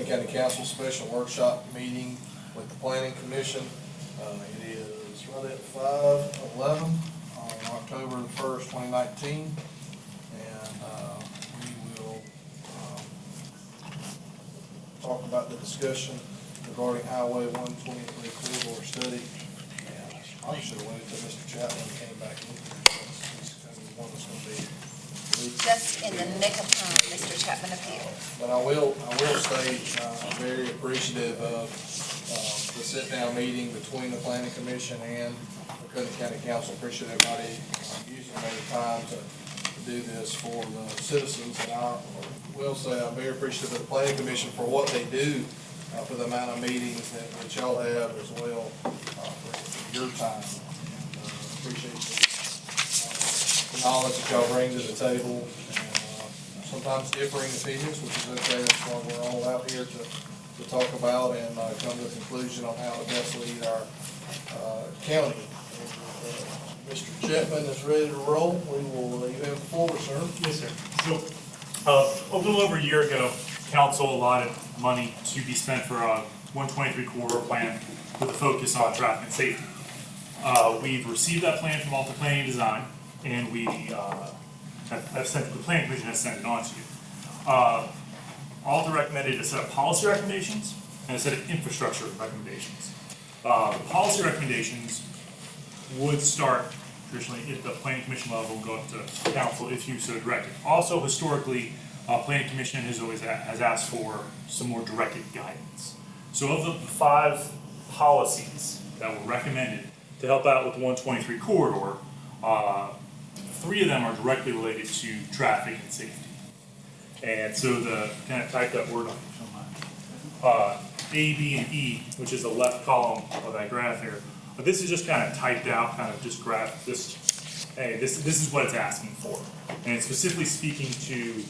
Clinton County Council special workshop meeting with the Planning Commission. It is right at 5:11 on October the 1st, 2019. And we will talk about the discussion regarding Highway 123 corridor study. And I should have waited until Mr. Chapman came back in. He's the one that's going to be Just in the nick of time, Mr. Chapman appealed. But I will state, I'm very appreciative of the sit-down meeting between the Planning Commission and the Clinton County Council. Appreciate everybody using their time to do this for the citizens. And I will say I'm very appreciative of the Planning Commission for what they do, for the amount of meetings that y'all have as well, for your time. Appreciate the knowledge that y'all bring to the table, and sometimes differing opinions, which is okay. That's why we're all out here to talk about and come to a conclusion on how to best lead our county. Mr. Chapman is ready to roll. You have the floor, sir. Yes, sir. So, a little over a year ago, council allotted money to be spent for a 123 corridor plan with a focus on traffic and safety. We've received that plan from Alta Planning and Design, and we have sent, the Planning Commission has sent it on to you. Alta recommended a set of policy recommendations and a set of infrastructure recommendations. The policy recommendations would start traditionally at the Planning Commission level and go up to council if you so directed. Also, historically, Planning Commission has asked for some more directed guidance. So of the 5 policies that were recommended to help out with the 123 corridor, 3 of them are directly related to traffic and safety. And so the kind of typed up word on A, B, and E, which is the left column of that graph here. But this is just kind of typed out, kind of just graph this. Hey, this is what it's asking for, and it's specifically speaking to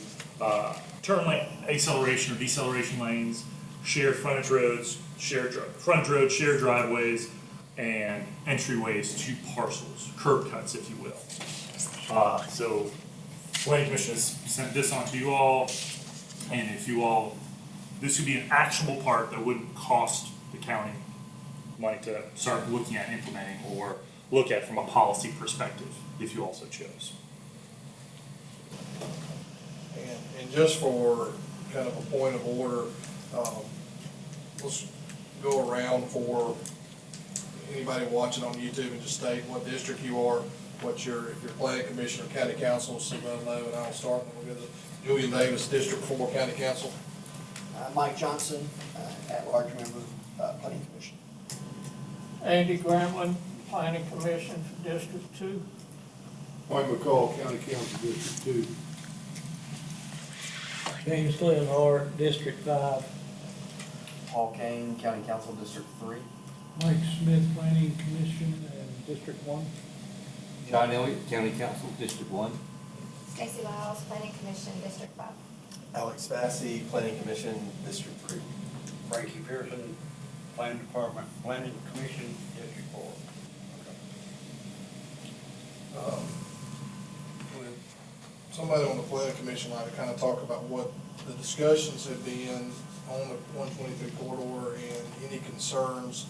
turn lane acceleration or deceleration lanes, shared frontage roads, shared driveways, and entryways to parcels, curb cuts, if you will. So, Planning Commission has sent this on to you all, and if you all, this would be an actionable part that wouldn't cost the county money to start looking at implementing or look at from a policy perspective, if you also chose. And just for kind of a point of order, let's go around for anybody watching on YouTube and just state what district you are, if you're planning commission or county council, so they'll know, and I'll start, and we'll go to Julian Davis, District 4 County Council. Mike Johnson, at-large member, Planning Commission. Andy Gramlin, Planning Commission for District 2. Mike McCall, County Council, District 2. James Leonhardt, District 5. Paul Kane, County Council, District 3. Mike Smith, Planning Commission, and District 1. John Elliott, County Council, District 1. Stacy Lyles, Planning Commission, District 5. Alex Massey, Planning Commission, District 3. Frankie Pearson, Planning Department, Planning Commission, District 4. Would somebody on the planning commission like to kind of talk about what the discussions have been on the 123 corridor and any concerns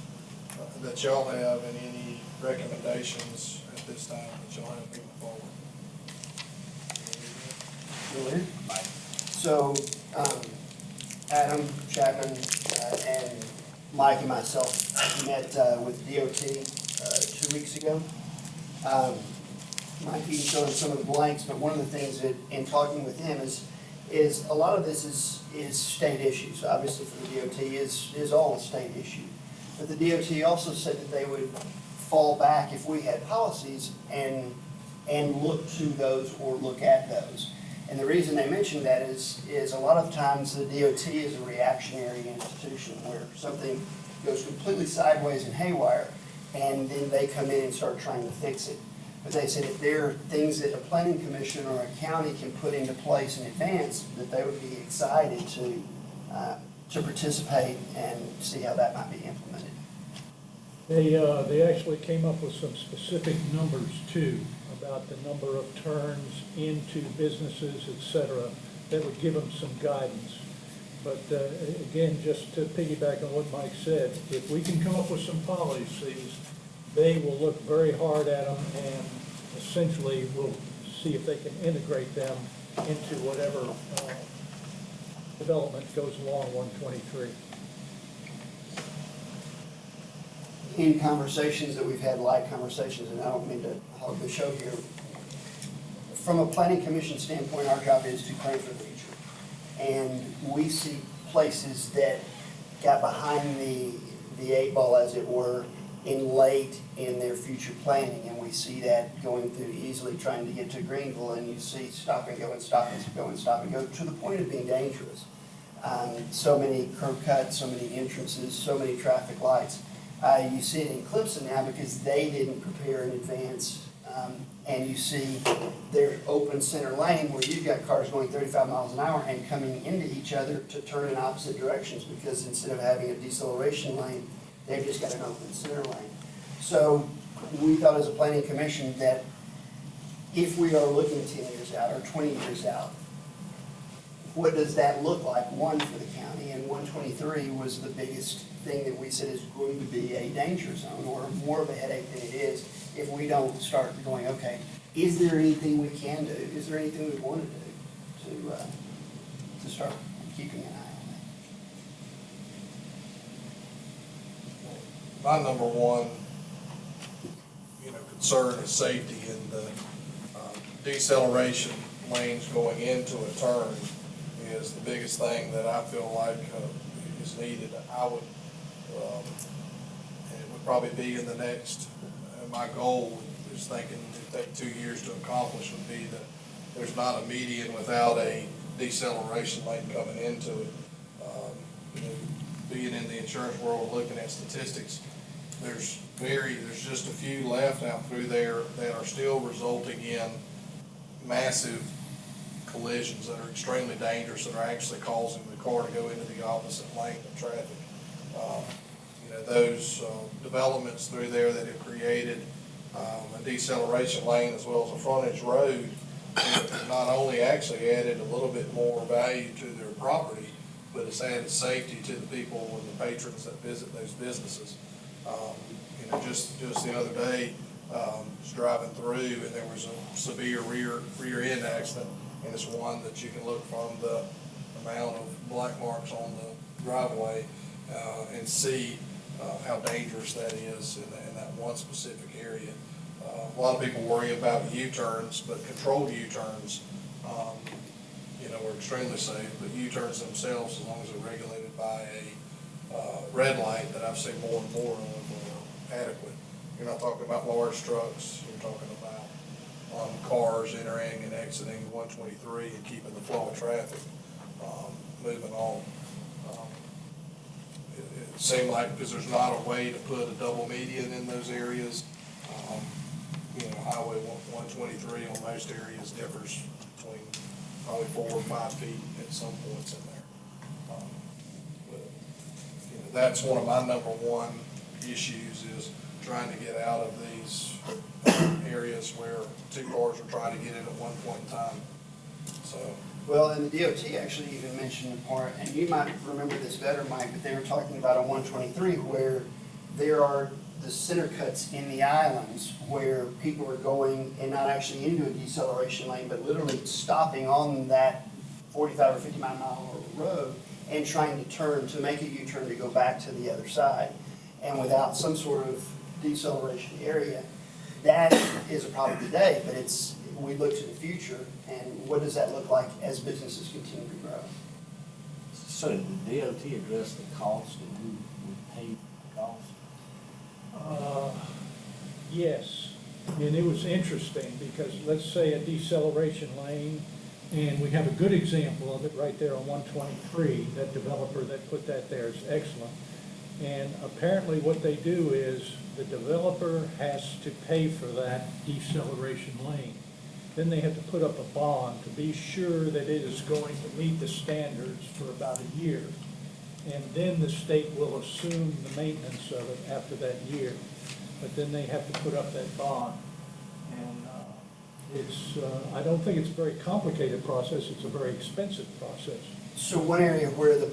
that y'all have and any recommendations at this time that y'all have moving forward? So, Adam Chapman and Mike and myself met with DOT 2 weeks ago. Mike, you can show him some of the blanks, but one of the things that, in talking with him, is a lot of this is state issues. Obviously, for the DOT is all a state issue. But the DOT also said that they would fall back if we had policies and look to those or look at those. And the reason they mentioned that is a lot of times the DOT is a reactionary institution where something goes completely sideways and haywire, and then they come in and start trying to fix it. But they said if there are things that a planning commission or a county can put into place in advance, that they would be excited to participate and see how that might be implemented. They actually came up with some specific numbers too, about the number of turns into businesses, et cetera, that would give them some guidance. But again, just to piggyback on what Mike said, if we can come up with some policies, they will look very hard at them and essentially will see if they can integrate them into whatever development goes along 123. In conversations that we've had, light conversations, and I don't mean to hog the show here, from a planning commission standpoint, our job is to plan for the future. And we see places that got behind the eight ball, as it were, late in their future planning. And we see that going through easily trying to get to Greenville, and you see stop and go and stop and go and stop and go to the point of being dangerous. So many curb cuts, so many entrances, so many traffic lights. You see it in Clemson now because they didn't prepare in advance. And you see their open center lane where you've got cars going 35 miles an hour and coming into each other to turn in opposite directions, because instead of having a deceleration lane, they've just got an open center lane. So we thought as a planning commission that if we are looking 10 years out or 20 years out, what does that look like, one, for the county? And 123 was the biggest thing that we said is going to be a danger zone, or more of a headache than it is if we don't start going, okay, is there anything we can do? Is there anything we want to do to start keeping an eye on that? My number one, concern is safety, and the deceleration lanes going into a turn is the biggest thing that I feel like is needed. I would, and it would probably be in the next, my goal is thinking it'd take 2 years to accomplish would be that there's not a median without a deceleration lane coming into it. Being in the insurance world, looking at statistics, there's just a few left out through there that are still resulting in massive collisions that are extremely dangerous, that are actually causing the car to go into the opposite lane of traffic. Those developments through there that have created a deceleration lane as well as a frontage road, have not only actually added a little bit more value to their property, but it's added safety to the people and the patrons that visit those businesses. Just the other day, was driving through and there was a severe rear end accident, and it's one that you can look from the amount of black marks on the driveway and see how dangerous that is in that one specific area. A lot of people worry about U-turns, but controlled U-turns, are extremely safe. But U-turns themselves, as long as they're regulated by a red light that I've seen more and more of, are adequate. You're not talking about large trucks. You're talking about cars entering and exiting 123 and keeping the flow of traffic moving on. It seemed like because there's not a way to put a double median in those areas, Highway 123 on most areas differs between probably 4 or 5 feet at some points in there. But that's one of my number one issues, is trying to get out of these areas where 2 cars are trying to get in at one point in time. So. Well, and the DOT actually even mentioned the part, and you might remember this better, Mike, but they were talking about on 123 where there are the center cuts in the islands where people are going and not actually into a deceleration lane, but literally stopping on that 45 or 50 mile an hour road and trying to turn, to make a U-turn to go back to the other side. And without some sort of deceleration area, that is a problem today, but we look to the future, and what does that look like as businesses continue to grow? So did the DOT address the cost, and who would pay the cost? Yes, and it was interesting because let's say a deceleration lane, and we have a good example of it right there on 123. That developer that put that there is excellent. And apparently what they do is the developer has to pay for that deceleration lane. Then they have to put up a bond to be sure that it is going to meet the standards for about a year. And then the state will assume the maintenance of it after that year. But then they have to put up that bond. And I don't think it's a very complicated process. It's a very expensive process. So one area where the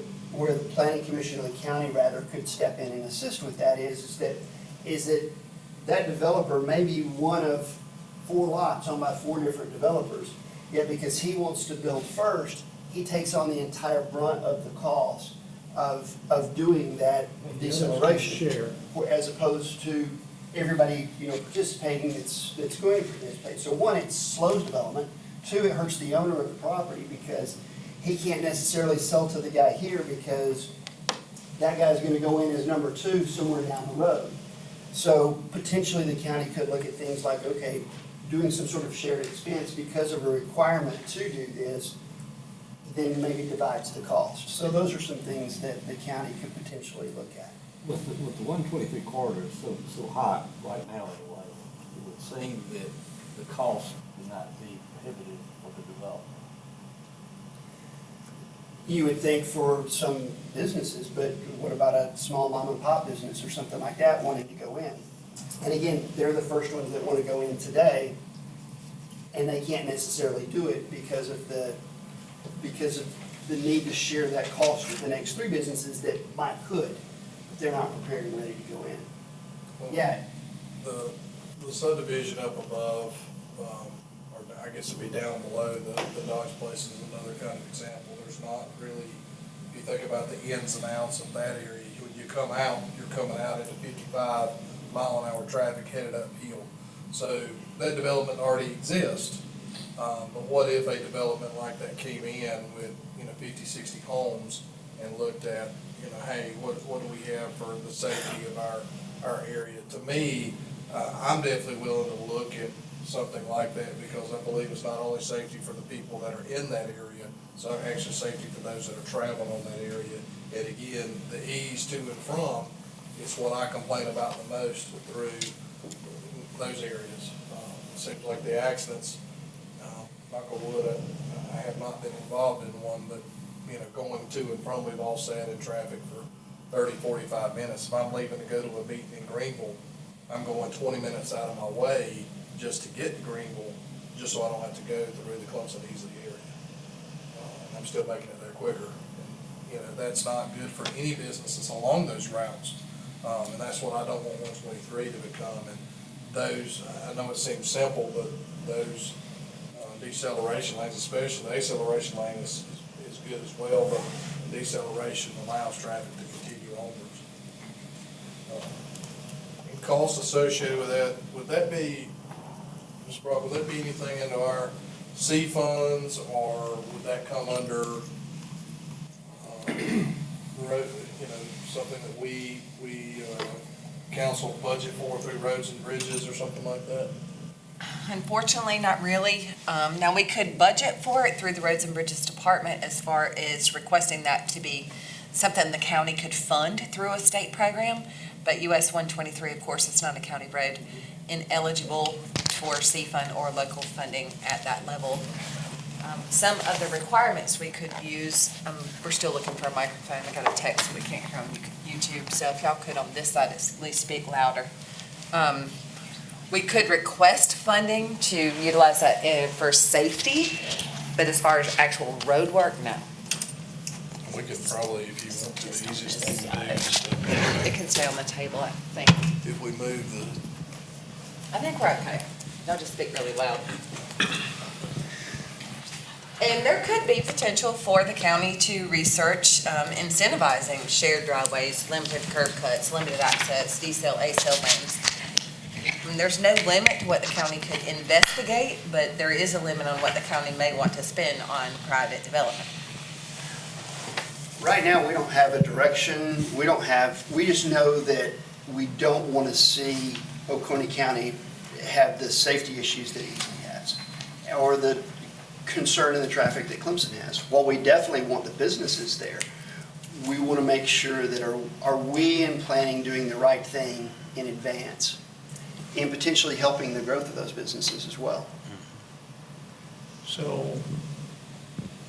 planning commission or the county rather could step in and assist with that is that developer may be one of 4 lots owned by 4 different developers. Yet because he wants to build first, he takes on the entire brunt of the cost of doing that And the others can deceleration. share. As opposed to everybody, participating that's going to participate. So one, it slows development. 2, it hurts the owner of the property because he can't necessarily sell to the guy here because that guy's gonna go in as number 2 somewhere down the road. So potentially the county could look at things like, okay, doing some sort of shared expense because of a requirement to do this, then maybe divides the cost. So those are some things that the county could potentially look at. With the 123 corridor so hot right now anyway, it would seem that the cost would not be prohibitive for the developer. You would think for some businesses, but what about a small mom and pop business or something like that wanting to go in? And again, they're the first ones that want to go in today, and they can't necessarily do it because of the need to share that cost with the next 3 businesses that could, but they're not prepared and ready to go in. Yeah, The subdivision up above, or I guess it'd be down below, the Dodge Place is another kind of example. There's not really, if you think about the ins and outs of that area, when you come out, you're coming out into 55-mile-an-hour traffic headed uphill. So that development already exists. But what if a development like that came in with, 50, 60 homes and looked at, hey, what do we have for the safety of our area? To me, I'm definitely willing to look at something like that because I believe it's not only safety for the people that are in that area, so actually safety for those that are traveling on that area. And again, the ease to and from is what I complain about the most through those areas. It seems like the accidents, knock on wood, I have not been involved in one, but, going to and from, we've all sat in traffic for 30, 45 minutes. If I'm leaving to go to a meeting in Greenville, I'm going 20 minutes out of my way just to get to Greenville, just so I don't have to go through the Clemson-Easley area. I'm still making it there quicker. And, that's not good for any businesses along those routes. And that's what I don't want 123 to become. And those, I know it seems simple, but those deceleration lanes, especially the acceleration lane is good as well, but deceleration allows traffic to continue onwards. And costs associated with that, would that be, Ms. Brock, would that be anything into our C funds, or would that come under, something that we council budget for through roads and bridges or something like that? Unfortunately, not really. Now, we could budget for it through the Roads and Bridges Department as far as requesting that to be something the county could fund through a state program, but US 123, of course, it's not a county road, ineligible for C fund or local funding at that level. Some of the requirements we could use, we're still looking for a microphone. I got a text, we can't hear on YouTube, so if y'all could on this side at least speak louder. We could request funding to utilize that for safety, but as far as actual road work, no. We could probably, if you want to, the easiest thing to do is It can stay on the table, I think. if we move the, I think we're okay. Y'all just speak really loud. And there could be potential for the county to research incentivizing shared driveways, limited curb cuts, limited access, decel, acel lanes. And there's no limit to what the county could investigate, but there is a limit on what the county may want to spend on private development. right now, we don't have a direction, we just know that we don't want to see Oconee County have the safety issues that Easley has, or the concern in the traffic that Clemson has. While we definitely want the businesses there, we want to make sure that are we in planning doing the right thing in advance, and potentially helping the growth of those businesses as well. So,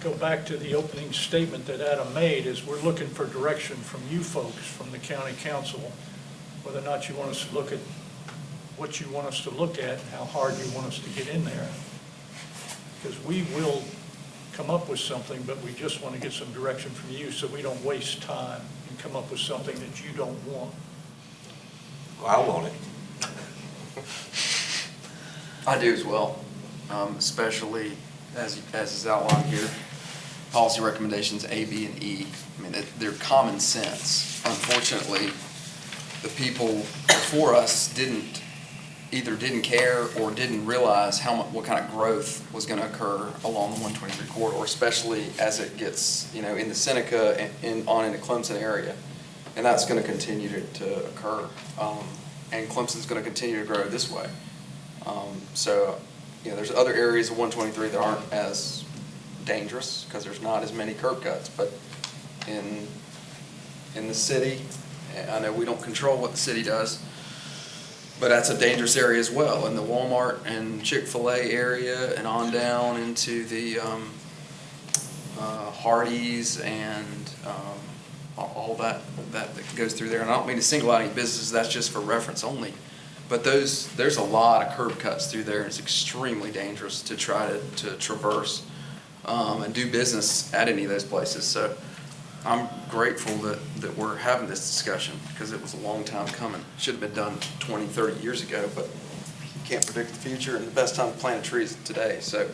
go back to the opening statement that Adam made, is we're looking for direction from you folks, from the county council, whether or not you want us to look at what you want us to look at, and how hard you want us to get in there. Because we will come up with something, but we just want to get some direction from you so we don't waste time and come up with something that you don't want. I want it. I do as well, especially as is outlined here. Policy recommendations A, B, and E. I mean, they're common sense. Unfortunately, the people before us either didn't care or didn't realize what kind of growth was going to occur along the 123 corridor, especially as it gets, in the Seneca and on into Clemson area. And that's going to continue to occur. And Clemson's going to continue to grow this way. So, there's other areas of 123 that aren't as dangerous because there's not as many curb cuts. But in the city, I know we don't control what the city does, but that's a dangerous area as well. In the Walmart and Chick-fil-A area and on down into the Hardee's and all that goes through there. And I don't mean to single out any businesses, that's just for reference only. But there's a lot of curb cuts through there, and it's extremely dangerous to try to traverse and do business at any of those places. So I'm grateful that we're having this discussion because it was a long time coming. Should have been done 20, 30 years ago, but you can't predict the future, and the best time to plant a tree is today. So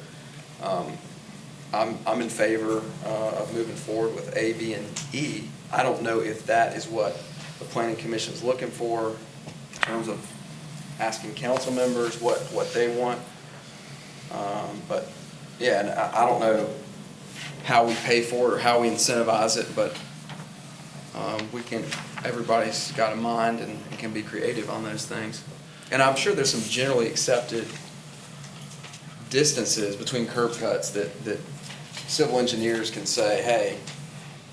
I'm in favor of moving forward with A, B, and E. I don't know if that is what the Planning Commission is looking for in terms of asking council members what they want. But yeah, and I don't know how we pay for it or how we incentivize it, but everybody's got a mind and can be creative on those things. And I'm sure there's some generally accepted distances between curb cuts that civil engineers can say, hey,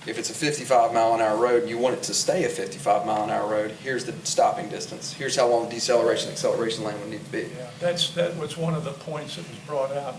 if it's a 55-mile-an-hour road and you want it to stay a 55-mile-an-hour road, here's the stopping distance. Here's how long the deceleration and acceleration lane would need to be. Yeah, that was one of the points that was brought out.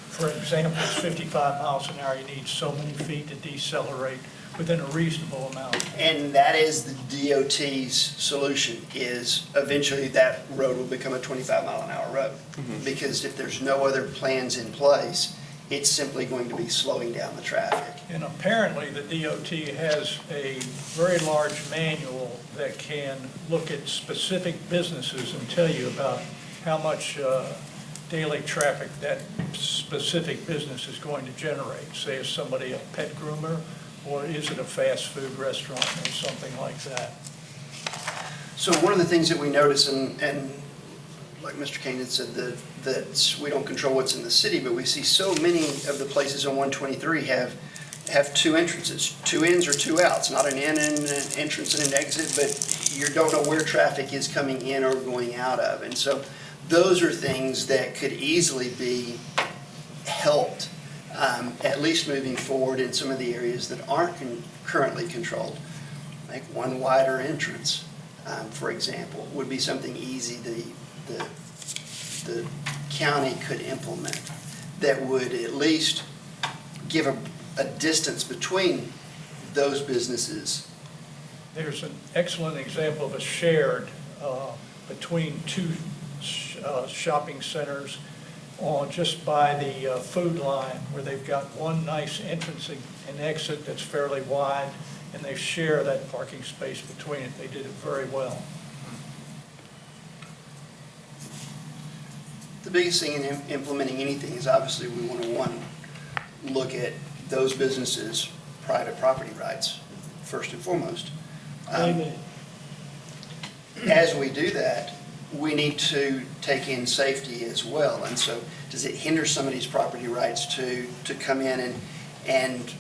For example, it's 55 miles an hour, you need so many feet to decelerate within a reasonable amount. And that is the DOT's solution, is eventually that road will become a 25-mile-an-hour road. Mm-hmm. Because if there's no other plans in place, it's simply going to be slowing down the traffic. And apparently, the DOT has a very large manual that can look at specific businesses and tell you about how much daily traffic that specific business is going to generate. Say, is somebody a pet groomer, or is it a fast food restaurant or something like that? So one of the things that we notice, and like Mr. Kane had said, that we don't control what's in the city, but we see so many of the places on 123 have two entrances, two ins or two outs, not an in and an entrance and an exit, but you don't know where traffic is coming in or going out of. And so those are things that could easily be helped, at least moving forward in some of the areas that aren't currently controlled. Like one wider entrance, for example, would be something easy the county could implement that would at least give a distance between those businesses. There's an excellent example of a shared between two shopping centers just by the food line, where they've got one nice entrance and exit that's fairly wide, and they share that parking space between it. They did it very well. The biggest thing in implementing anything is obviously we want to, look at those businesses' private property rights, first and foremost. As we do that, we need to take in safety as well. And so does it hinder somebody's property rights to come in and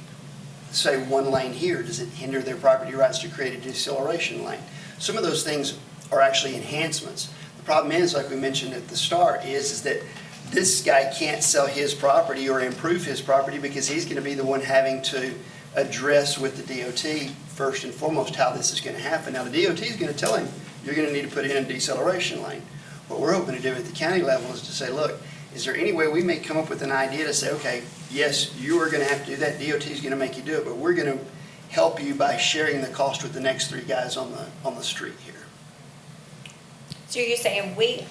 say one lane here? Does it hinder their property rights to create a deceleration lane? Some of those things are actually enhancements. The problem is, like we mentioned at the start, is that this guy can't sell his property or improve his property because he's going to be the one having to address with the DOT first and foremost how this is going to happen. Now, the DOT is going to tell him, you're going to need to put in a deceleration lane. What we're hoping to do at the county level is to say, look, is there any way we may come up with an idea to say, okay, yes, you are going to have to do that, DOT is going to make you do it, but we're going to help you by sharing the cost with the next three guys on the street here. So you're saying we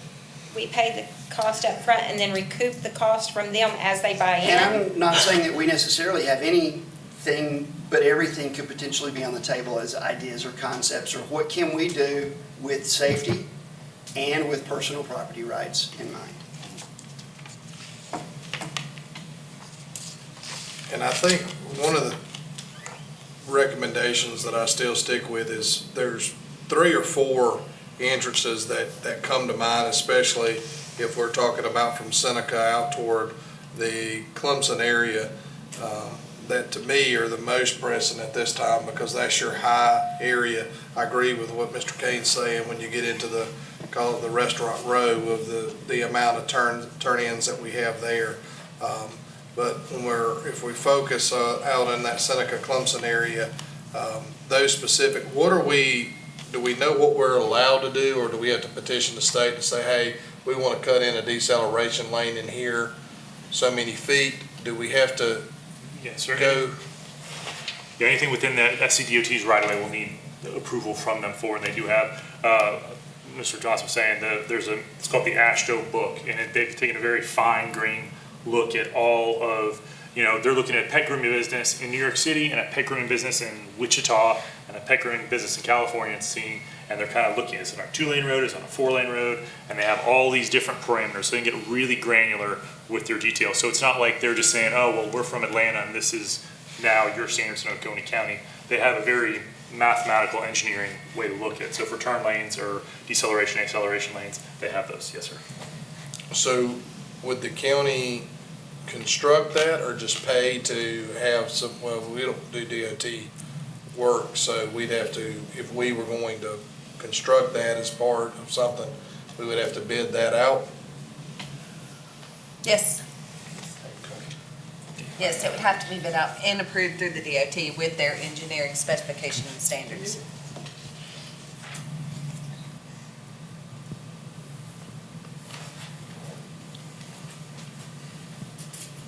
we pay the cost up front and then recoup the cost from them as they buy And in. I'm not saying that we necessarily have anything, but everything could potentially be on the table as ideas or concepts, or what can we do with safety and with personal property rights in mind. And I think one of the recommendations that I still stick with is there's 3 or 4 entrances that come to mind, especially if we're talking about from Seneca out toward the Clemson area, that to me are the most pressing at this time, because that's your high area. I agree with what Mr. Kane's saying when you get into the, call it the restaurant row of the amount of turn-ins that we have there. But if we focus out in that Seneca Clemson area, those specific, do we know what we're allowed to do, or do we have to petition the state to say, hey, we want to cut in a deceleration lane in here so many feet? Do we have to go? Yeah, anything within the SCDOT's right of way will need approval from them for, and they do have, Mr. Johnson was saying, it's called the AASHTO book, and they've taken a very fine grain look at all of, they're looking at pet grooming business in New York City and a pet grooming business in Wichita and a pet grooming business in California, and they're kind of looking, is it on a 2-lane road, is it on a 4-lane road, and they have all these different parameters, so they can get really granular with their details. So it's not like they're just saying, oh, well, we're from Atlanta and this is now your standards in Oconee County. They have a very mathematical engineering way to look at it. So for turn lanes or deceleration, acceleration lanes, they have those. Yes, sir. So would the county construct that, or just pay to have some, well, we don't do DOT work, so we'd have to, if we were going to construct that as part of something, we would have to bid that out? Yes. Yes, it would have to be bid out and approved through the DOT with their engineering specification and standards.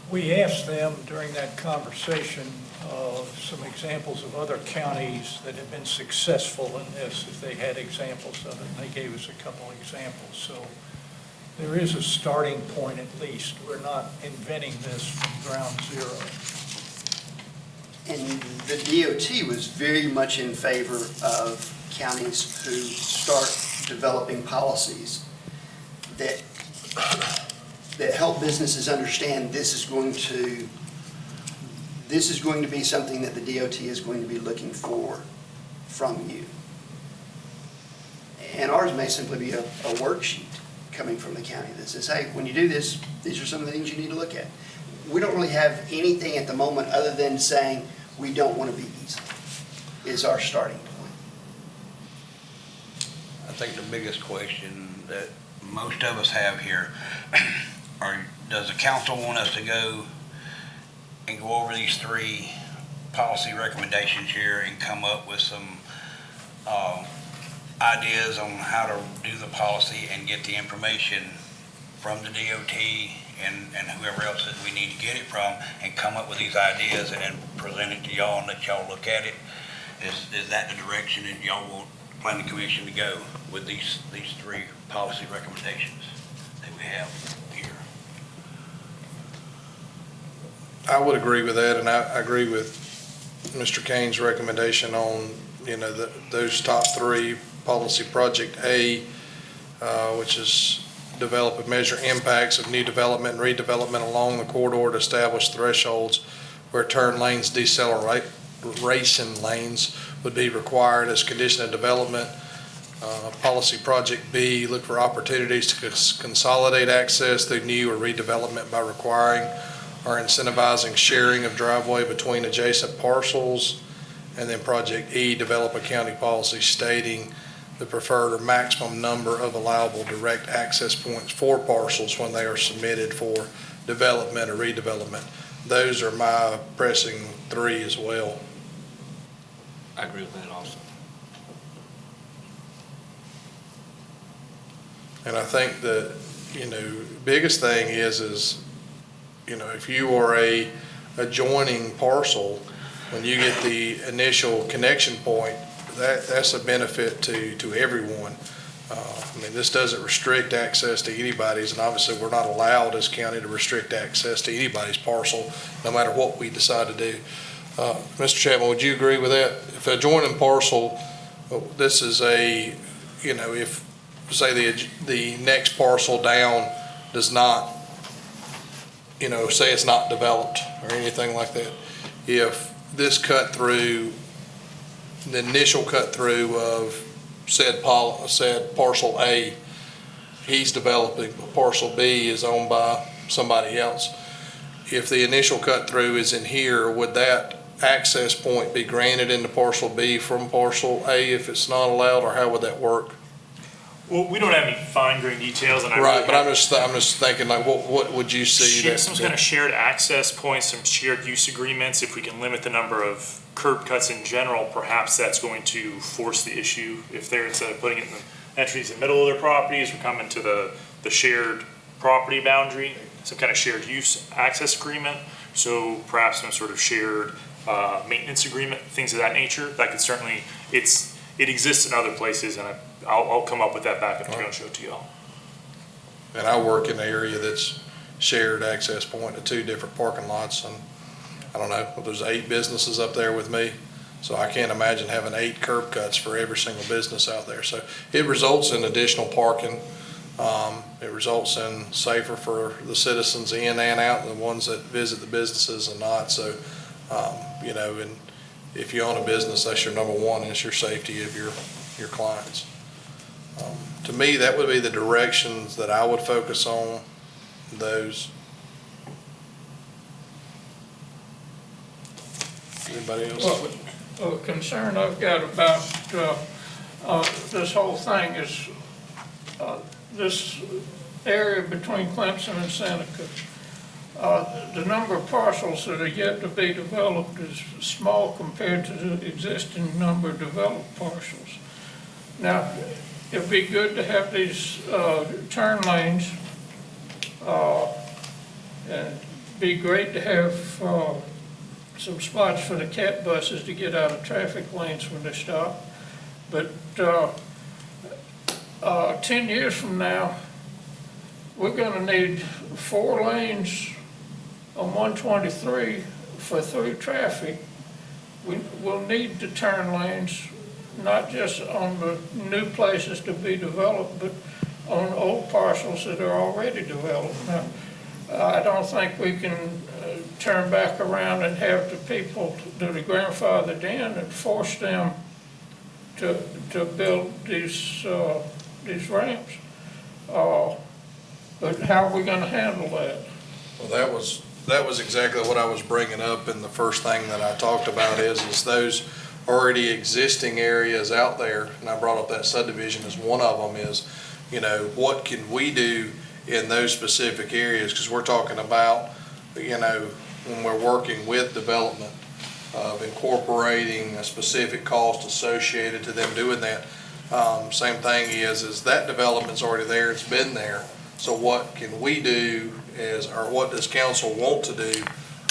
We asked them during that conversation some examples of other counties that have been successful in this, if they had examples of it, and they gave us a couple examples. So there is a starting point at least. We're not inventing this from ground zero. And the DOT was very much in favor of counties who start developing policies that help businesses understand this is going to be something that the DOT is going to be looking for from you. And ours may simply be a worksheet coming from the county that says, hey, when you do this, these are some of the things you need to look at. We don't really have anything at the moment other than saying we don't want to be easy, is our starting point. I think the biggest question that most of us have here does the council want us to go and go over these 3 policy recommendations here and come up with some ideas on how to do the policy and get the information from the DOT and whoever else that we need to get it from, and come up with these ideas and then present it to y'all and let y'all look at it? Is that the direction that y'all want Planning Commission to go with these 3 policy recommendations that we have here? I would agree with that, and I agree with Mr. Kane's recommendation on, those top 3. Policy Project A, which is develop and measure impacts of new development and redevelopment along the corridor to establish thresholds where turn lanes, deceleration lanes would be required as condition of development. Policy Project B, look for opportunities to consolidate access through new or redevelopment by requiring or incentivizing sharing of driveway between adjacent parcels. And then Project E, develop a county policy stating the preferred or maximum number of allowable direct access points for parcels when they are submitted for development or redevelopment. Those are my pressing 3 as well. I agree with that also. And I think the, biggest thing is, if you are a adjoining parcel, when you get the initial connection point, that's a benefit to everyone. I mean, this doesn't restrict access to anybody's, and obviously, we're not allowed as county to restrict access to anybody's parcel, no matter what we decide to do. Mr. Chapman, would you agree with that? If a adjoining parcel, this is a, you know, if, say, the next parcel down does not, you know, say it's not developed or anything like that, if this cut through, the initial cut through of said parcel A, he's developing, parcel B is owned by somebody else. If the initial cut through is in here, would that access point be granted into parcel B from parcel A if it's not allowed, or how would that work? Well, we don't have any fine-grained details, and Right, but I'm just thinking, like, what would you see that? Some kind of shared access points, some shared use agreements. If we can limit the number of curb cuts in general, perhaps that's going to force the issue. If they're, instead of putting it in the entries in the middle of their properties, we're coming to the shared property boundary, some kind of shared use access agreement. So perhaps some sort of shared maintenance agreement, things of that nature. That could certainly, it exists in other places, and I'll come up with that back up and show it to y'all. And I work in an area that's shared access point to 2 different parking lots, and I don't know, there's 8 businesses up there with me, so I can't imagine having 8 curb cuts for every single business out there. So it results in additional parking. It results in safer for the citizens in and out, the ones that visit the businesses and not. So, you know, and if you own a business, that's your number one, is your safety of your clients. To me, that would be the directions that I would focus on, those. Anybody else? Well, a concern I've got about this whole thing is this area between Clemson and Seneca. The number of parcels that are yet to be developed is small compared to the existing number of developed parcels. Now, it'd be good to have these turn lanes, and be great to have some spots for the cat buses to get out of traffic lanes when they stop. But 10 years from now, we're gonna need 4 lanes on 123 for through traffic. We'll need the turn lanes, not just on the new places to be developed, but on old parcels that are already developed. Now, I don't think we can turn back around and have the people that are grandfathered in and force them to build these ramps. But how are we gonna handle that? Well, that was exactly what I was bringing up, and the first thing that I talked about is those already existing areas out there, and I brought up that subdivision as one of them, is, you know, what can we do in those specific areas? Because we're talking about, you know, when we're working with development, of incorporating a specific cost associated to them doing that. Same thing is that development's already there, it's been there. So what can we do or what does council want to do,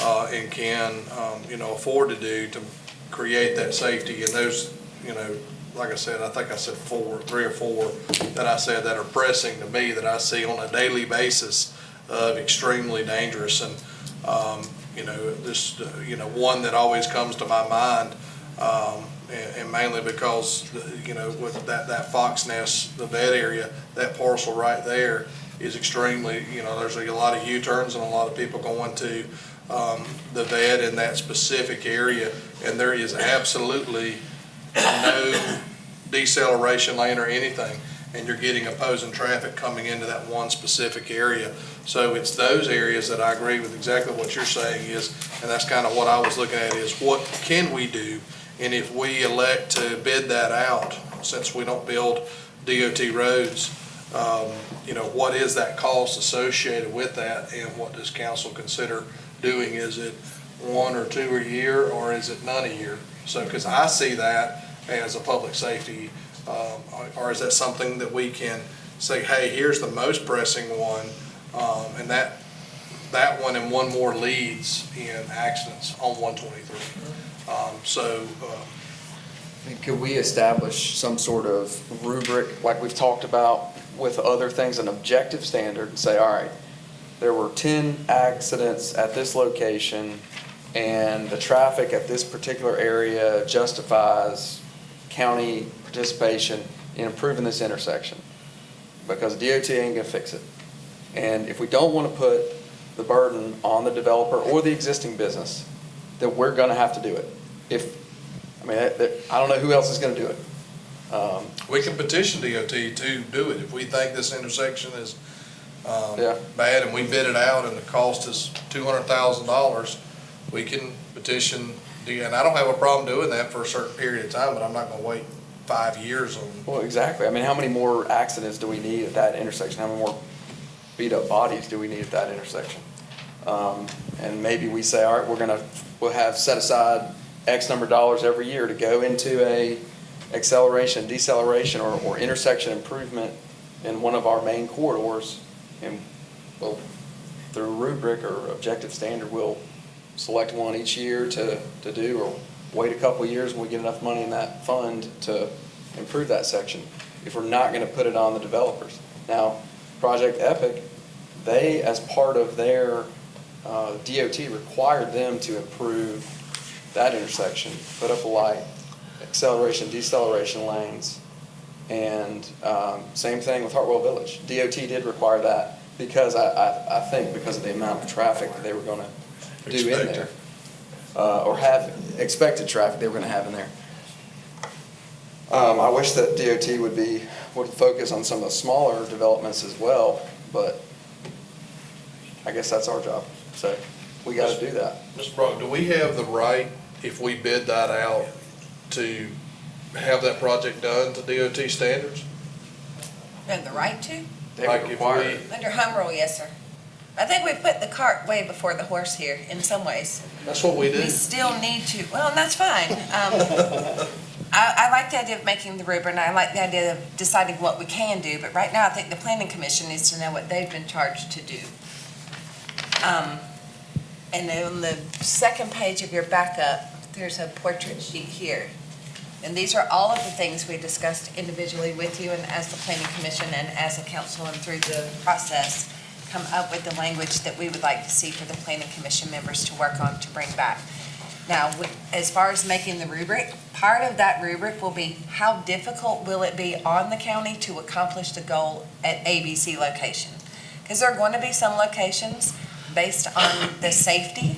and can, you know, afford to do to create that safety? And those, you know, like I said, I think I said 3 or 4 that I said that are pressing to me, that I see on a daily basis of extremely dangerous. And, you know, this, you know, one that always comes to my mind, and mainly because, you know, with that Fox Nest, the vet area, that parcel right there is extremely, you know, there's a lot of U-turns and a lot of people going to the vet in that specific area, and there is absolutely no deceleration lane or anything, and you're getting opposing traffic coming into that one specific area. So it's those areas that I agree with exactly what you're saying is, and that's kind of what I was looking at, is what can we do? And if we elect to bid that out, since we don't build DOT roads, you know, what is that cost associated with that, and what does council consider doing? Is it 1 or 2 a year, or is it none a year? So, because I see that as a public safety, or is that something that we can say, hey, here's the most pressing one, and that one and one more leads in accidents on 123. Could we establish some sort of rubric, like we've talked about with other things, an objective standard, and say, all right, there were 10 accidents at this location, and the traffic at this particular area justifies county participation in improving this intersection, because DOT ain't gonna fix it. And if we don't want to put the burden on the developer or the existing business, then we're gonna have to do it. I don't know who else is gonna do it. We can petition DOT to do it if we think this intersection is Yeah. bad and we bid it out and the cost is $200,000. We can petition, and I don't have a problem doing that for a certain period of time, but I'm not gonna wait 5 years on. Well, exactly. I mean, how many more accidents do we need at that intersection? How many more beat-up bodies do we need at that intersection? And maybe we say, all right, we'll have set aside X number of dollars every year to go into a acceleration, deceleration, or intersection improvement in one of our main corridors. And we'll, through rubric or objective standard, we'll select one each year to do, or wait a couple of years when we get enough money in that fund to improve that section, if we're not gonna put it on the developers. Now, Project Epic, they, as part of their DOT, required them to improve that intersection, put up a light, acceleration, deceleration lanes, and same thing with Hartwell Village. DOT did require that because I think because of the amount of traffic that they were gonna do in there. Or have expected traffic they were gonna have in there. I wish that DOT would focus on some of the smaller developments as well, but I guess that's our job, so we gotta do that. Mr. Brock, do we have the right, if we bid that out, to have that project done to DOT standards? We have the right to? They Like if require we- it. Under home rule, yes, sir. I think we put the cart way before the horse here in some ways. That's what we do. We still need to, well, and that's fine. I like the idea of making the rubric, and I like the idea of deciding what we can do, but right now, I think the planning commission needs to know what they've been charged to do. And then on the second page of your backup, there's a portrait sheet here. And these are all of the things we discussed individually with you and as the planning commission and as a council and through the process, come up with the language that we would like to see for the planning commission members to work on to bring back. Now, as far as making the rubric, part of that rubric will be how difficult will it be on the county to accomplish the goal at ABC location? Because there are going to be some locations based on the safety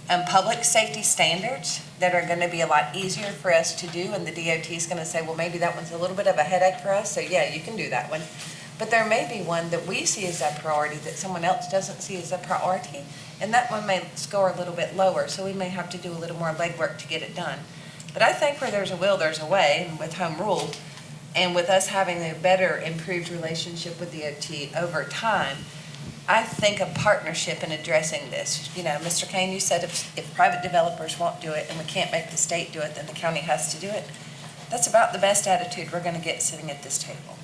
and public safety standards that are going to be a lot easier for us to do, and the DOT is going to say, well, maybe that one's a little bit of a headache for us, so yeah, you can do that one. But there may be one that we see as a priority that someone else doesn't see as a priority, and that one may score a little bit lower, so we may have to do a little more legwork to get it done. But I think where there's a will, there's a way, and with home rule, and with us having a better improved relationship with DOT over time, I think a partnership in addressing this. You know, Mr. Kane, you said if private developers won't do it and we can't make the state do it, then the county has to do it. That's about the best attitude we're going to get sitting at this table.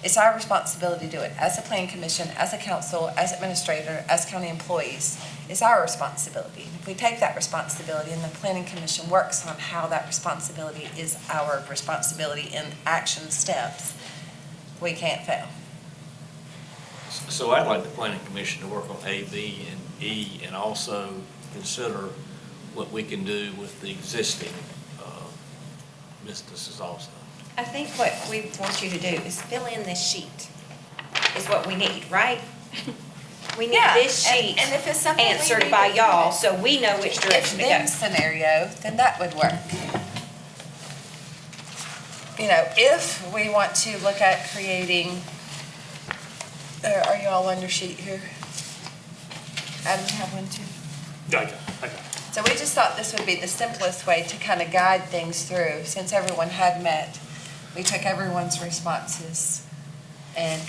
It's our responsibility to do it. As a planning commission, as a council, as administrator, as county employees, it's our responsibility. If we take that responsibility and the planning commission works on how that responsibility is our responsibility in action steps, we can't fail. So I'd like the planning commission to work on A, B, and E, and also consider what we can do with the existing businesses also. I think what we want you to do is fill in this sheet, is what we need, right? We need Yeah, this and- sheet and if it's something we answered need by to y'all, do, so we know which If direction to then go. scenario, then that would work. You know, if we want to look at creating, are you all on your sheet here? Adam, you have one too? Okay. So we just thought this would be the simplest way to kind of guide things through. Since everyone had met, we took everyone's responses and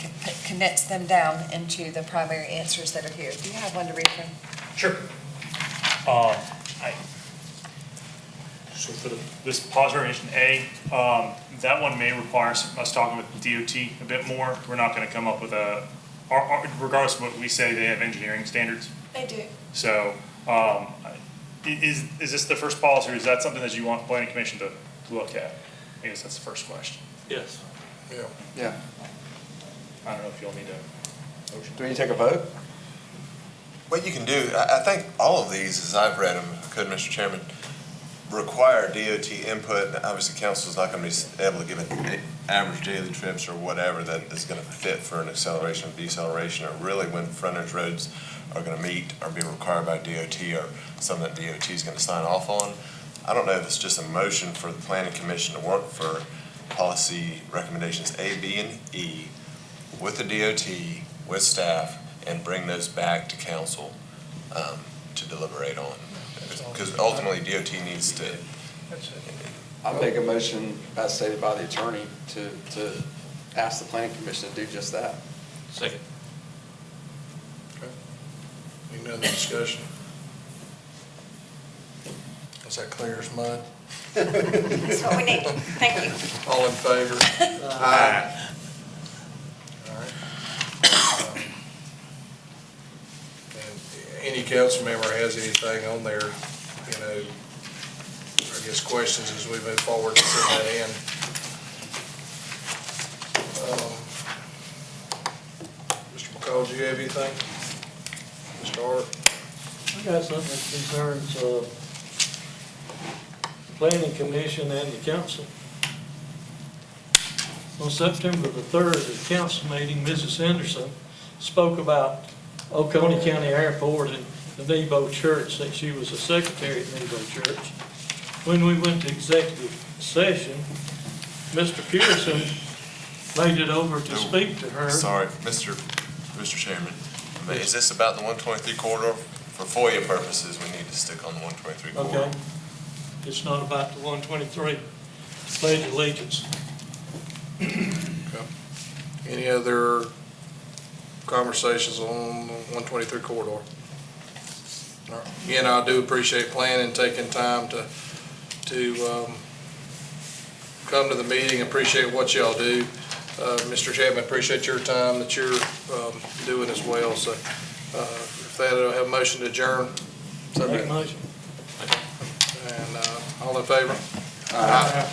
condensed them down into the primary answers that are here. Do you have one to read from? Sure. So for this pause variation A, that one may require us talking with DOT a bit more. We're not going to come up with regardless of what we say, they have engineering standards. They do. So is this the first policy, or is that something that you want the planning commission to look at? I guess that's the first question. Yes. Yeah. Yeah. I don't know if you'll need a motion. Do we need to take a vote? What you can do, I think all of these, as I've read them, could, Mr. Chairman, require DOT input. Obviously, council's not gonna be able to give an average daily trips or whatever that is gonna fit for an acceleration or deceleration, or really when frontage roads are gonna meet or be required by DOT, or something that DOT is gonna sign off on. I don't know if it's just a motion for the planning commission to work for policy recommendations A, B, and E with the DOT, with staff, and bring those back to council to deliberate on. Because ultimately, DOT needs to, That's it. I'll make a motion, as stated by the attorney, to ask the planning commission to do just that. Second. Any other discussion? Is that clear as mud? That's what we need. Thank you. All in favor? Aye. All right. And any council member has anything on there, you know, I guess questions as we move forward to send that in. Mr. McCall, do you have anything? Mr. Hart? I got something that concerns, planning commission and the council. On September the 3rd, at the council meeting, Mrs. Henderson spoke about Oconee County Airport and the Nebo Church, that she was a secretary at Nebo Church. When we went to executive session, Mr. Pearson made it over to speak to her. sorry, Mr. Chairman, is this about the 123 corridor? For FOIA purposes, we need to stick on the 123 corridor. Okay. It's not about the 123 pledge allegiance. Any other conversations on the 123 corridor? All right. Again, I do appreciate planning, taking time to come to the meeting, appreciate what y'all do. Mr. Chapman, appreciate your time that you're doing as well. So if that, I'll have a motion to adjourn. Make a motion. And all in favor? Aye.